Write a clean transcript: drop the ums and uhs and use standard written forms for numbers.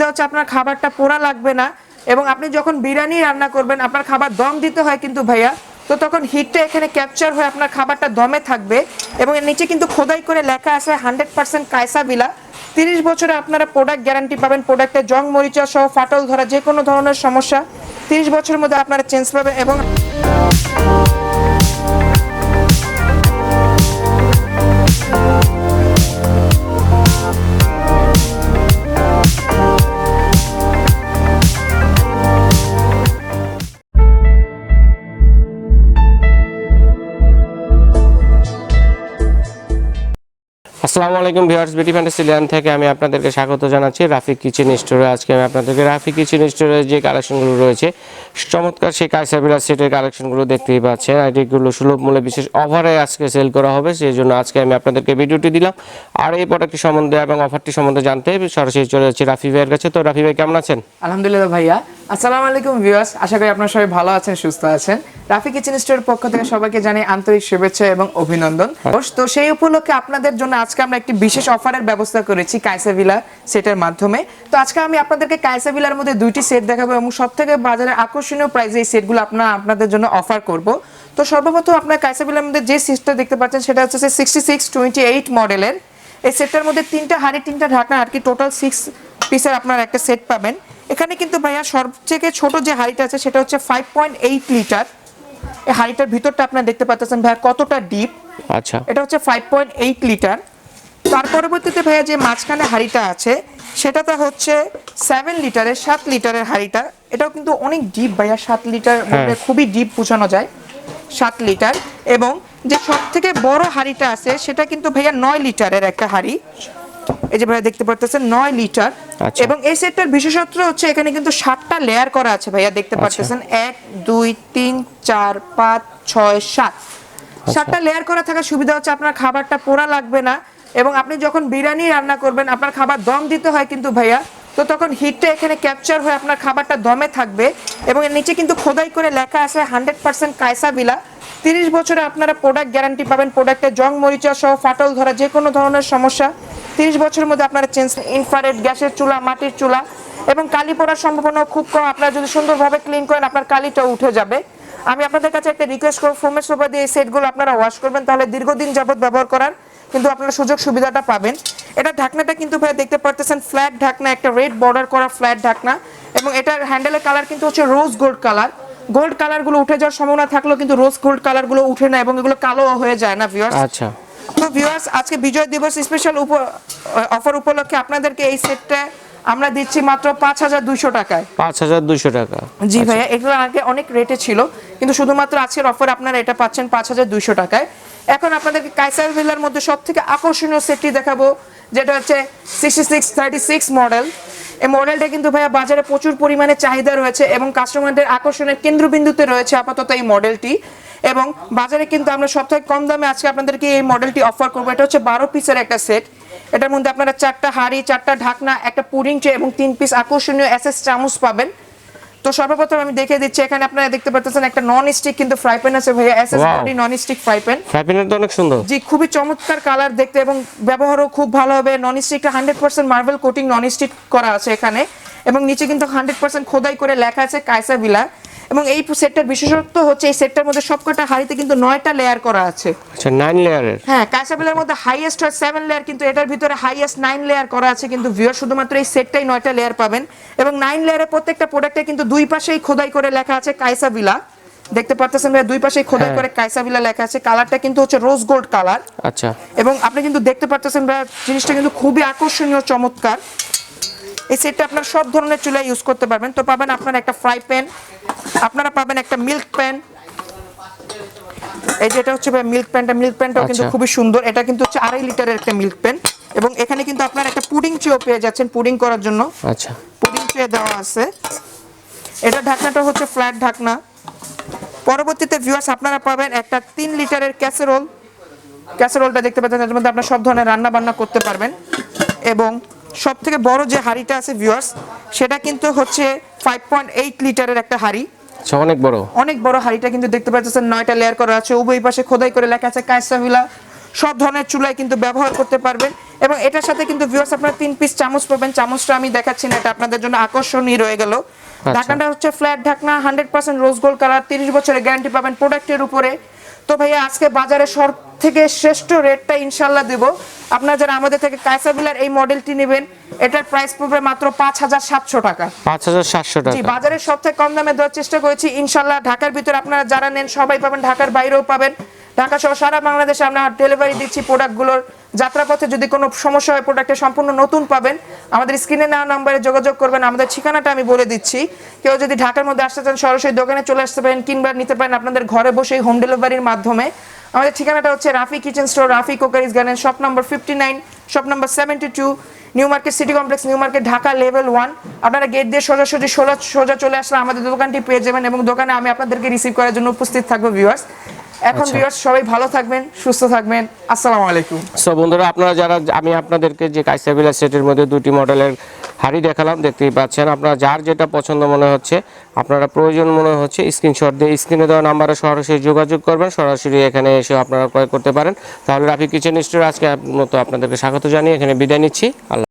হচ্ছে আপনার খাবারটা পোড়া লাগবে না এবং আপনি যখন বিরিয়ানি রান্না করবেন আপনার খাবার দম দিতে হয় কিন্তু ভাইয়া, তো তখন হিটটা এখানে ক্যাপচার হয়ে আপনার খাবারটা দমে থাকবে। এবং এর নিচে কিন্তু খোদাই করে লেখা আছে 100% কাইসাভিলা। 30 বছরে আপনারা প্রোডাক্ট গ্যারান্টি পাবেন। প্রোডাক্টে জং মরিচা সহ ফাটল ধরা যে কোনো ধরনের সমস্যা 30 বছরের মধ্যে আপনারা চেঞ্জ পাবেন। এবং আসসালামু আলাইকুম ভিউয়ার্স, বিটি ফ্যান্টাসিল্যান্ড থেকে আমি আপনাদেরকে স্বাগত জানাচ্ছি রাফিক কিচেন স্টোরে। আজকে আমি আপনাদেরকে রাফিক কিচেন স্টোরে যে কালেকশনগুলো রয়েছে চমৎকার সেই কাইসাভিলা সেটের কালেকশনগুলো দেখতেই পাচ্ছেন। এগুলো সুলভ মূল্যে বিশেষ অফারে আজকে সেল করা হবে, সেই জন্য আজকে আমি আপনাদেরকে ভিডিওটি দিলাম। আর এই প্রোডাক্টটি সম্বন্ধে এবং অফারটি সম্বন্ধে জানতে সরাসরি চলে যাচ্ছি রাফি ভাইয়ের কাছে। তো রাফি ভাই কেমন আছেন? আলহামদুলিল্লাহ ভাইয়া। আসসালামু আলাইকুম ভিউয়ার্স, আশা করি আপনারা সবাই ভালো আছেন, সুস্থ আছেন। রাফি কিচেন স্টোরের পক্ষ থেকে সবাইকে জানাই আন্তরিক শুভেচ্ছা এবং অভিনন্দন। তো সেই উপলক্ষে আপনাদের জন্য আজকে আমরা একটি বিশেষ অফারের ব্যবস্থা করেছি কাইসাভিলা সেটের মাধ্যমে। তো আজকে আমি আপনাদেরকে কাইসাভিলার মধ্যে দুইটি সেট দেখাবো এবং সবথেকে বাজারে আকর্ষণীয় প্রাইসে এই সেটগুলো আপনাদের জন্য অফার করব। তো সর্বপ্রথম আপনার কাইসাভিলার মধ্যে যে সিস্টেমটা দেখতে পাচ্ছেন সেটা হচ্ছে 6628 মডেলের। এই সেটটার মধ্যে 3টা হাঁড়ি 3টা ঢাকনা আর কি টোটাল 6 পিসের আপনার একটা সেট পাবেন। এখানে কিন্তু ভাইয়া সবথেকে ছোট যে হাঁড়িটা আছে সেটা হচ্ছে 5.8 লিটার। এই হাঁড়িটার ভিতরটা আপনারা দেখতে পাচ্ছেন ভাইয়া কতটা ডিপ। আচ্ছা, এটা হচ্ছে 5.8 লিটার। তার পরবর্তীতে ভাইয়া যে মাঝখানে হাঁড়িটা আছে সেটাতে হচ্ছে 7 লিটারের 7 লিটারের হাঁড়িটা। এটাও কিন্তু অনেক ডিপ ভাইয়া, 7 লিটার মানে খুবই ডিপ বোঝানো যায় 7 লিটার। এবং যে সবথেকে বড় হাঁড়িটা আছে সেটা কিন্তু ভাইয়া 9 লিটারের একটা হাঁড়ি। এই যে ভাইয়া দেখতে পাচ্ছেন 9 লিটার। এবং এই সেটটার বিশেষত্ব হচ্ছে এখানে কিন্তু 7টা লেয়ার করা আছে ভাইয়া, দেখতে পাচ্ছেন 1 2 3 4 5 6 7 7টা লেয়ার করা থাকার সুবিধা হচ্ছে আপনার খাবারটা পোড়া লাগবে না এবং আপনি যখন বিরিয়ানি রান্না করবেন আপনার খাবার দম দিতে হয় কিন্তু ভাইয়া, তো তখন হিটটা এখানে ক্যাপচার হয়ে আপনার খাবারটা দমে থাকবে। এবং এর নিচে কিন্তু খোদাই করে লেখা আছে 100% কাইসাভিলা। 30 বছরে আপনারা প্রোডাক্ট গ্যারান্টি পাবেন। প্রোডাক্টে জং মরিচা সহ ফাটল ধরা যে কোনো ধরনের সমস্যা 30 বছরের মধ্যে আপনারা চেঞ্জ। ইনফ্রারেড গ্যাসের চুলা, মাটির চুলা এবং কালি পড়ার সম্ভাবনা খুব কম। আপনারা যদি সুন্দরভাবে ক্লিন করেন আপনার কালিটাও উঠে যাবে। আমি আপনাদের কাছে একটা রিকোয়েস্ট করব, ফোমের সোফা দিয়ে এই সেটগুলো আপনারা ওয়াশ করবেন, তাহলে দীর্ঘদিন যাবত ব্যবহার করার কিন্তু আপনারা সুযোগ সুবিধাটা পাবেন। এটা ঢাকনাটা কিন্তু ভাই দেখতে পারতেছেন ফ্ল্যাট ঢাকনা, একটা রেড বর্ডার করা ফ্ল্যাট ঢাকনা। এবং এটার হ্যান্ডেলের কালার কিন্তু হচ্ছে রোজ গোল্ড কালার। গোল্ড কালারগুলো উঠে যাওয়ার সম্ভাবনা থাকলেও কিন্তু রোজ গোল্ড কালারগুলো উঠে না এবং এগুলো কালো হয়ে যায় না ভিউয়ার্স। আচ্ছা, তো ভিউয়ার্স আজকে বিজয় দিবস স্পেশাল অফার উপলক্ষে আপনাদেরকে এই সেটটা আমরা দিচ্ছি মাত্র 5200 টাকায়। 5200 টাকা? জি ভাইয়া, এগুলো আগে অনেক রেটে ছিল কিন্তু শুধুমাত্র আজকের অফার আপনারা এটা পাচ্ছেন 5200 টাকায়। এখন আপনাদেরকে কাইসাভিলার মধ্যে সবথেকে আকর্ষণীয় সেটটি দেখাবো, যেটা হচ্ছে 6636 মডেল। এই মডেলটা কিন্তু ভাইয়া বাজারে প্রচুর পরিমাণে চাহিদা রয়েছে এবং কাস্টমারদের আকর্ষণের কেন্দ্রবিন্দুতে রয়েছে আপাতত এই মডেলটি। এবং বাজারে কিন্তু আমরা সবথেকে কম দামে আজকে আপনাদেরকে এই মডেলটি অফার করবো। এটা হচ্ছে 12 পিসের একটা সেট। এটার মধ্যে আপনারা 4টা হাঁড়ি, 4টা ঢাকনা, একটা পুডিং ট্রে এবং 3 পিস আকর্ষণীয় এসএস চামচ পাবেন। তো সর্বপ্রথম আমি দেখিয়ে দিচ্ছি, এখানে আপনারা দেখতে পাচ্ছেন একটা নন স্টিক কিন্তু ফ্রাই প্যান আছে ভাইয়া, SS body non stick fry pan. Fry প্যানটা অনেক সুন্দর। জি, খুবই চমৎকার কালার দেখতে এবং ব্যবহারও খুব ভালো হবে। নন স্টিকটা 100% মার্বেল কোটিং নন স্টিক করা আছে এখানে এবং নিচে কিন্তু 100% খোদাই করে লেখা আছে কাইসাভিলা। এবং এই সেটটার বিশেষত্ব হচ্ছে এই সেটটার মধ্যে সবকটা হাঁড়িতে কিন্তু 9টা লেয়ার করা আছে। আচ্ছা, 9 লেয়ারের? হ্যাঁ, কাইসাভিলার মধ্যে হাইয়েস্ট হয় 7 লেয়ার কিন্তু এটার ভিতরে হাইয়েস্ট 9 লেয়ার করা আছে। কিন্তু ভিউয়ার শুধুমাত্র এই সেটটাই 9টা লেয়ার পাবেন এবং 9 লেয়ারের প্রত্যেকটা প্রোডাক্টে কিন্তু দুই পাশেই খোদাই করে লেখা আছে কাইসাভিলা। দেখতে পাচ্ছেন ভাই, দুই পাশেই খোদাই করে কাইসাভিলা লেখা আছে। কালারটা কিন্তু হচ্ছে রোজ গোল্ড কালার। আচ্ছা, এবং আপনি কিন্তু দেখতে পাচ্ছেন ভাই জিনিসটা কিন্তু খুবই আকর্ষণীয়, চমৎকার। এই সেটটা আপনারা সব ধরনের চুলা ইউজ করতে পারবেন। তো পাবেন আপনারা একটা ফ্রাই প্যান, আপনারা পাবেন একটা মিল্ক প্যান। এই যে এটা হচ্ছে মিল্ক প্যানটা, মিল্ক প্যানটাও কিন্তু খুবই সুন্দর। এটা কিন্তু হচ্ছে 2.5 লিটারের একটা মিল্ক প্যান এবং এখানে কিন্তু আপনারা একটা পুডিং ট্রেও পেয়ে যাচ্ছেন পুডিং করার জন্য। আচ্ছা, পুডিং ট্রে দেওয়া আছে। এটা ঢাকনাটা হচ্ছে ফ্ল্যাট ঢাকনা। পরবর্তীতে ভিউয়ার্স আপনারা পাবেন একটা 3 লিটারের ক্যাসেরোল। ক্যাসেরোলটা দেখতে পাচ্ছেন, এর মধ্যে আপনারা সব ধরনের রান্না বান্না করতে পারবেন। এবং সবথেকে বড় যে হাঁড়িটা আছে ভিউয়ার্স, সেটা কিন্তু হচ্ছে 5.8 লিটারের একটা হাঁড়ি। আচ্ছা, অনেক বড়, অনেক বড় হাঁড়িটা কিন্তু দেখতে পাচ্ছেন 9টা লেয়ার করা আছে। উভয় পাশে খোদাই করে লেখা আছে কাইসাভিলা। সব ধরনের চুলায় কিন্তু ব্যবহার করতে পারবেন এবং এটার সাথে কিন্তু ভিউয়ার্স আপনারা 3 পিস চামচ পাবেন। চামচটা আমি দেখাচ্ছি না, এটা আপনাদের জন্য আকর্ষণীয় রয়ে গেল। ঢাকনাটা হচ্ছে ফ্ল্যাট ঢাকনা, 100% রোজ গোল্ড কালার, 30 বছরের গ্যারান্টি পাবেন প্রোডাক্টের উপরে। তো ভাইয়া আজকে বাজারে সব থেকে শ্রেষ্ঠ রেটটা ইনশাল্লাহ দেব। আপনারা যারা আমাদের থেকে কাইসাবিলার এই মডেলটি নেবেন, এটার প্রাইস পড়বে মাত্র 5700 টাকা। 5700 টাকা। জি, বাজারের সবথেকে কম দামে দেওয়ার চেষ্টা করেছি ইনশাল্লাহ। ঢাকার ভিতরে আপনারা যারা নেন সবাই পাবেন, ঢাকার বাইরেও পাবেন। ঢাকা সহ সারা বাংলাদেশে আমরা ডেলিভারি দিচ্ছি প্রোডাক্টগুলোর। যাত্রাপথে যদি কোনো সমস্যা হয়, প্রোডাক্টে সম্পূর্ণ নতুন পাবেন, আমাদের স্ক্রিনে নেওয়া নম্বরে যোগাযোগ করবেন। আমাদের ঠিকানাটা আমি বলে দিচ্ছি। কেউ যদি ঢাকার মধ্যে আসতে চান সরাসরি দোকানে চলে আসতে পারেন, কিংবা নিতে পারেন আপনাদের ঘরে বসেই হোম ডেলিভারির মাধ্যমে। আমাদের ঠিকানাটা হচ্ছে Rafi kitchen store, Rafi cookeries garden, shop number 59, shop number 72, new market city complex, new market, Dhaka, level 1। আপনারা গেট দিয়ে সোজাসুজি সোজা চলে আসলে আমাদের দোকানটি পেয়ে যাবেন, এবং দোকানে আমি আপনাদেরকে রিসিভ করার জন্য উপস্থিত থাকবো ভিউয়ার্স। এখন ভিউয়ার্স সবাই ভালো থাকবেন, সুস্থ থাকবেন, আসসালামু আলাইকুম। সো বন্ধুরা, আপনারা যারা, আমি আপনাদেরকে যে কাইসাবিলা সেটের মধ্যে দুটি মডেলের হাড়ি দেখালাম, দেখতেই পাচ্ছেন। আপনারা যার যেটা পছন্দ মনে হচ্ছে, আপনারা প্রয়োজন মনে হচ্ছে, স্ক্রিনশট দিয়ে স্ক্রিনে দেওয়া নাম্বারে সরাসরি যোগাযোগ করবেন, সরাসরি এখানে এসে আপনারা ক্রয় করতে পারেন। তাহলে রাফি কিচেন স্টোর আজকে মতো আপনাদেরকে স্বাগত জানিয়ে এখানে বিদায় নিচ্ছি। আল্লাহ।